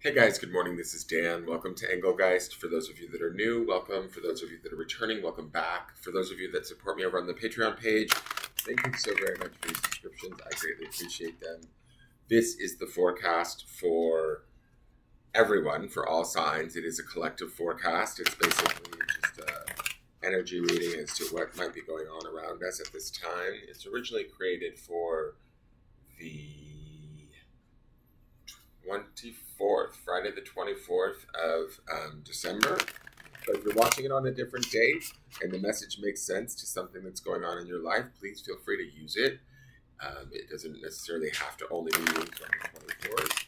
Hey guys, good morning. This is Dan. Welcome to Engelgeist. For those of you that are new, welcome. For those of you that are returning, welcome back. For those of you that support me over on the Patreon page, thank you so very much for your subscriptions. I greatly appreciate them. This is the forecast for everyone, for all signs. It is a collective forecast. It's basically just an energy reading as to what might be going on around us at this time. It's originally created for the 24th, Friday the 24th of December. But if you're watching it on a different date and the message makes sense to something that's going on in your life, please feel free to use it. It doesn't necessarily have to only be used on the 24th.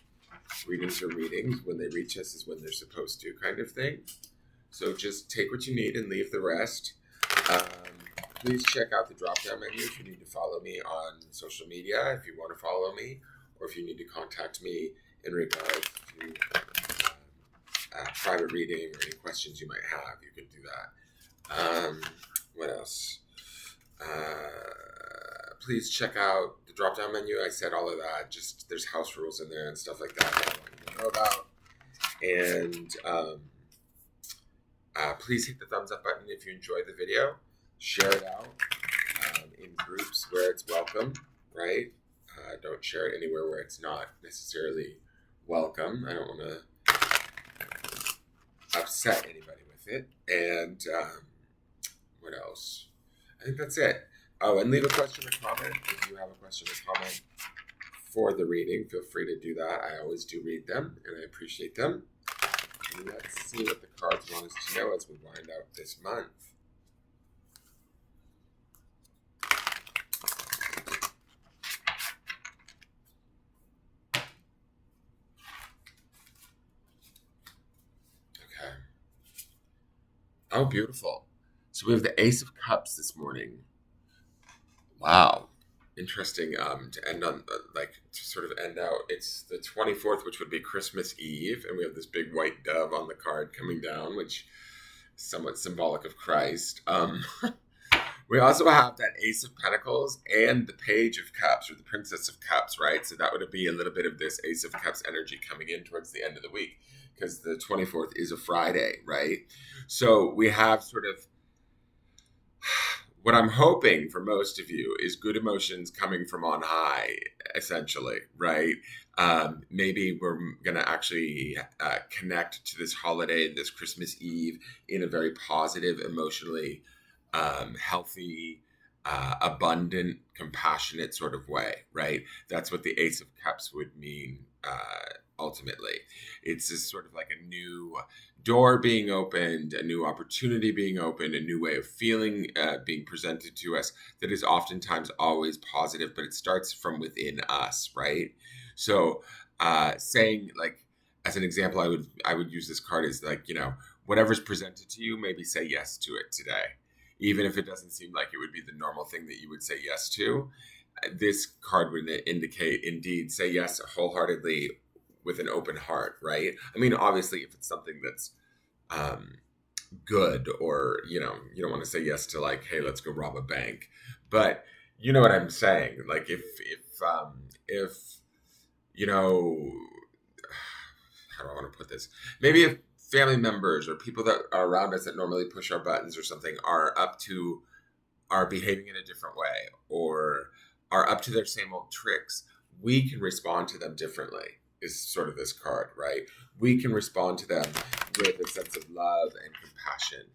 Readings are readings. When they reach us is when they're supposed to, kind of thing. So just take what you need and leave the rest. Please check out the drop-down menu if you need to follow me on social media, if you want to follow me, or if you need to contact me in regards to private reading or any questions you might have. You can do that. What else? Please check out the drop-down menu. I said all of that. Just there's house rules in there and stuff like that I want you to know about. And please hit the thumbs up button if you enjoyed the video. Share it out in groups where it's welcome, right? Don't share it anywhere where it's not necessarily welcome. I don't want to upset anybody with it. And what else? I think that's it. Oh, and leave a question or comment. If you have a question or comment for the reading, feel free to do that. I always do read them, and I appreciate them. And let's see what the cards want us to know as we wind out this month. Okay. Oh, beautiful. So we have the Ace of Cups this morning. Wow. Interesting to end on, to sort of end out. It's the 24th, which would be Christmas Eve, and we have this big white dove on the card coming down, which is somewhat symbolic of Christ. We also have that Ace of Pentacles and the Page of Cups, or the Princess of Cups, right? So that would be a little bit of this Ace of Cups energy coming in towards the end of the week, because the 24th is a Friday, right? So we have sort of what I'm hoping for most of you is good emotions coming from on high, essentially, right? Maybe we're going to actually connect to this holiday, this Christmas Eve, in a very positive, emotionally healthy, abundant, compassionate sort of way, right? That's what the Ace of Cups would mean ultimately. It's just sort of like a new door being opened, a new opportunity being opened, a new way of feeling being presented to us that is oftentimes always positive, but it starts from within us, right? So saying, like, as an example, I would use this card as, like, whatever's presented to you, maybe say yes to it today. Even if it doesn't seem like it would be the normal thing that you would say yes to, this card would indicate, indeed, say yes wholeheartedly with an open heart, right? I mean, obviously, if it's something that's good, or, you don't want to say yes to, like, hey, let's go rob a bank. But you know what I'm saying? Like, if how do I want to put this? Maybe if family members or people that are around us that normally push our buttons or something are behaving in a different way, or are up to their same old tricks, we can respond to them differently, is sort of this card, right? We can respond to them with a sense of love and compassion.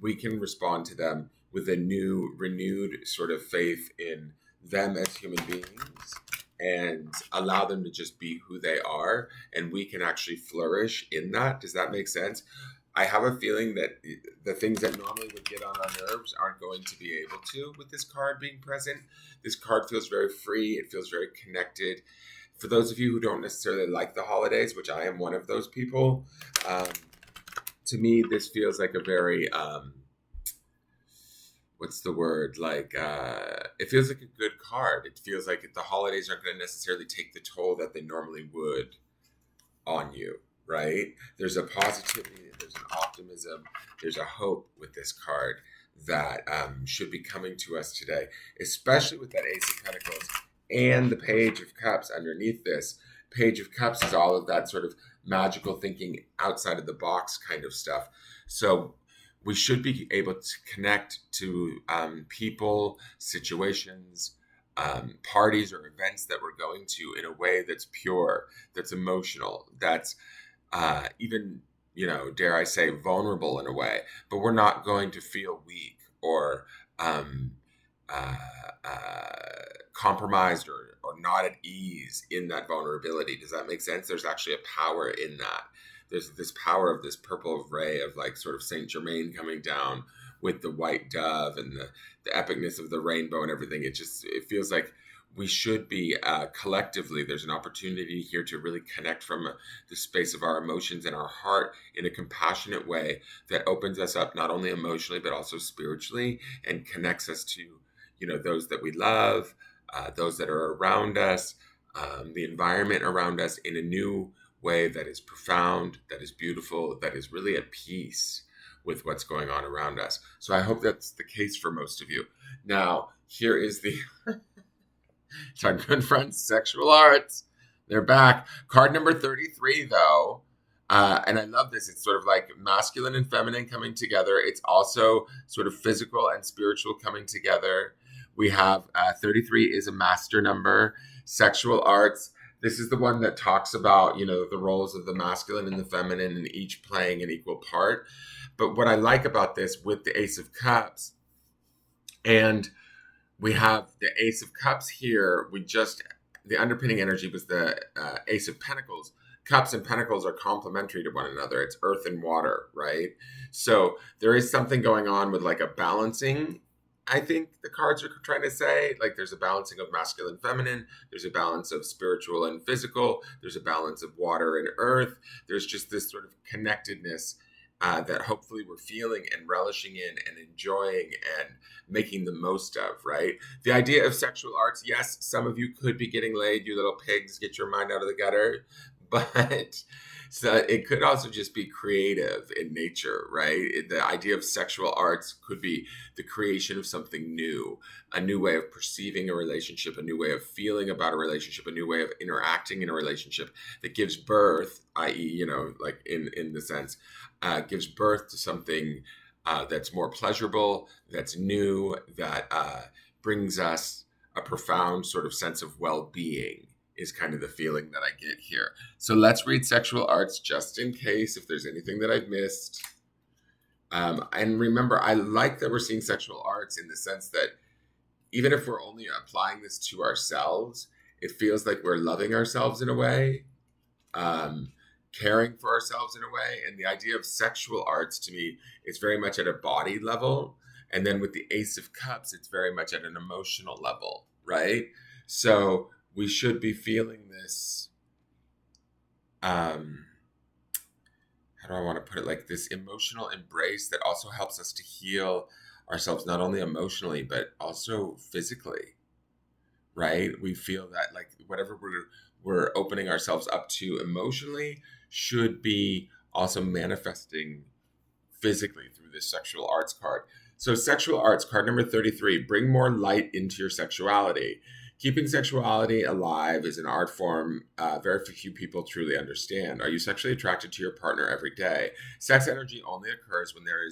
We can respond to them with a new, renewed sort of faith in them as human beings, and allow them to just be who they are, and we can actually flourish in that. Does that make sense? I have a feeling that the things that normally would get on our nerves aren't going to be able to with this card being present. This card feels very free. It feels very connected. For those of you who don't necessarily like the holidays, which I am one of those people, to me, this feels like a very, what's the word? It feels like a good card. It feels like the holidays aren't going to necessarily take the toll that they normally would on you, right? There's a positivity, there's an optimism, there's a hope with this card that should be coming to us today, especially with that Ace of Pentacles and the Page of Cups underneath this. Page of Cups is all of that sort of magical thinking, outside of the box kind of stuff. So we should be able to connect to people, situations, parties, or events that we're going to in a way that's pure, that's emotional, that's even, dare I say, vulnerable in a way. But we're not going to feel weak or um, uh, compromised or not at ease in that vulnerability. Does that make sense? There's actually a power in that. There's this power of this purple ray of like sort of Saint Germain coming down with the white dove and the epicness of the rainbow and everything. It feels like we should be collectively, there's an opportunity here to really connect from the space of our emotions and our heart in a compassionate way that opens us up not only emotionally but also spiritually, and connects us to those that we love, those that are around us, the environment around us, in a new way that is profound, that is beautiful, that is really at peace with what's going on around us. So I hope that's the case for most of you. Now, here is the our good friends, Sexual Arts. They're back. Card number 33, though. And I love this. It's sort of like masculine and feminine coming together. It's also sort of physical and spiritual coming together. We have 33 is a master number. Sexual Arts. This is the one that talks about, the roles of the masculine and the feminine, and each playing an equal part. But what I like about this with the Ace of Cups, and we have the Ace of Cups here. The underpinning energy was the Ace of Pentacles. Cups and Pentacles are complementary to one another. It's earth and water, right? So there is something going on with like a balancing. I think the cards are trying to say, like, there's a balancing of masculine, feminine. There's a balance of spiritual and physical. There's a balance of water and earth. There's just this sort of connectedness that hopefully we're feeling and relishing in and enjoying and making the most of, right? The idea of sexual arts, yes, some of you could be getting laid, you little pigs, get your mind out of the gutter. But so it could also just be creative in nature, right? The idea of sexual arts could be the creation of something new, a new way of perceiving a relationship, a new way of feeling about a relationship, a new way of interacting in a relationship that gives birth, i.e., like in the sense, gives birth to something that's more pleasurable, that's new, that brings us a profound sort of sense of well-being, is kind of the feeling that I get here. So let's read Sexual Arts just in case if there's anything that I've missed. And remember, I like that we're seeing sexual arts in the sense that even if we're only applying this to ourselves, it feels like we're loving ourselves in a way, caring for ourselves in a way. And the idea of sexual arts to me is very much at a body level. And then with the Ace of Cups, it's very much at an emotional level, right? So we should be feeling this, how do I want to put it, like this emotional embrace that also helps us to heal ourselves, not only emotionally, but also physically, right? We feel that like whatever we're opening ourselves up to emotionally should be also manifesting physically through this sexual arts card. So sexual arts, card number 33, bring more light into your sexuality. Keeping sexuality alive is an art form very few people truly understand. Are you sexually attracted to your partner every day? Sex energy only occurs when there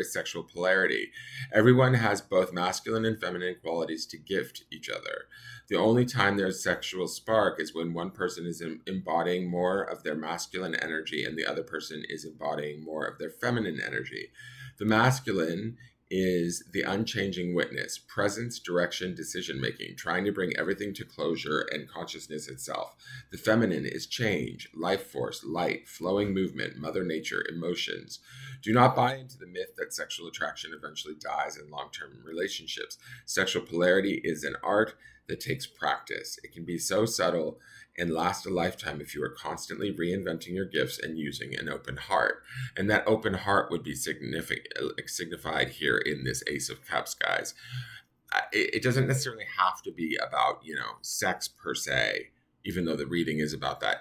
is sexual polarity. Everyone has both masculine and feminine qualities to gift each other. The only time there's sexual spark is when one person is embodying more of their masculine energy and the other person is embodying more of their feminine energy. The masculine is the unchanging witness, presence, direction, decision making, trying to bring everything to closure and consciousness itself. The feminine is change, life force, light, flowing movement, mother nature, emotions. Do not buy into the myth that sexual attraction eventually dies in long-term relationships. Sexual polarity is an art that takes practice. It can be so subtle and last a lifetime if you are constantly reinventing your gifts and using an open heart. And that open heart would be signified here in this Ace of Cups, guys. It doesn't necessarily have to be about, sex per se, even though the reading is about that.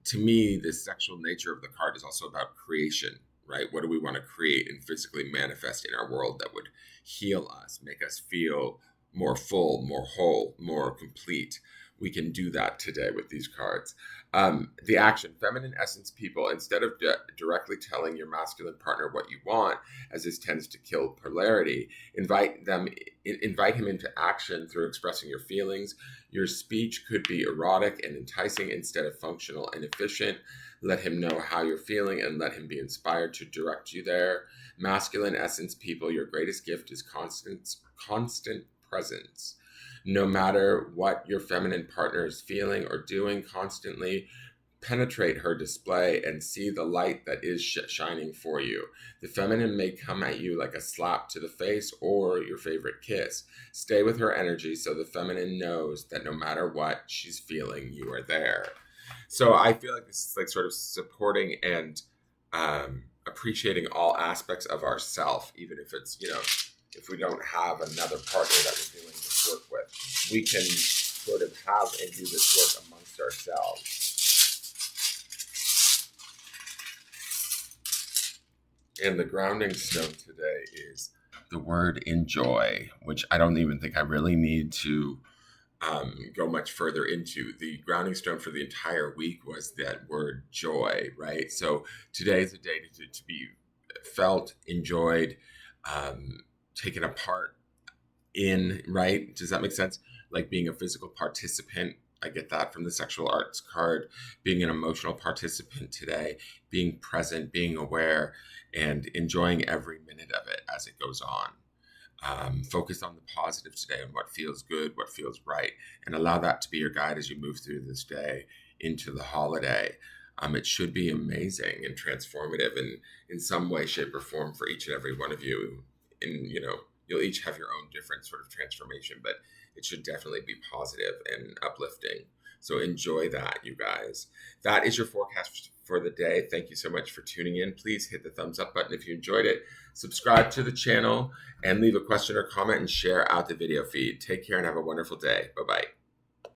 To me, the sexual nature of the card is also about creation, right? What do we want to create and physically manifest in our world that would heal us, make us feel more full, more whole, more complete? we can do that today with these cards. The action, feminine essence people, instead of directly telling your masculine partner what you want, as this tends to kill polarity, invite him into action through expressing your feelings. Your speech could be erotic and enticing instead of functional and efficient. Let him know how you're feeling and let him be inspired to direct you there. Masculine essence people, your greatest gift is constant presence. No matter what your feminine partner is feeling or doing, constantly penetrate her display and see the light that is shining for you. The feminine may come at you like a slap to the face or your favorite kiss. Stay with her energy so the feminine knows that no matter what she's feeling, you are there. So I feel like this is like sort of supporting and appreciating all aspects of ourself, even if it's, if we don't have another partner that we're doing this work with, we can sort of have and do this work amongst ourselves. And the grounding stone today is the word enjoy, which I don't even think I really need to go much further into. The grounding stone for the entire week was that word joy, right? So today is a day to be felt, enjoyed, taken apart in, right? Does that make sense? Like being a physical participant. I get that from the sexual arts card. Being an emotional participant today, being present, being aware, and enjoying every minute of it as it goes on. Focus on the positive today and what feels good, what feels right, and allow that to be your guide as you move through this day into the holiday. It should be amazing and transformative in some way, shape, or form for each and every one of you. And, you'll each have your own different sort of transformation, but it should definitely be positive and uplifting. So enjoy that, you guys. That is your forecast for the day. Thank you so much for tuning in. Please hit the thumbs up button if you enjoyed it. Subscribe to the channel and leave a question or comment and share out the video feed. Take care and have a wonderful day. Bye-bye.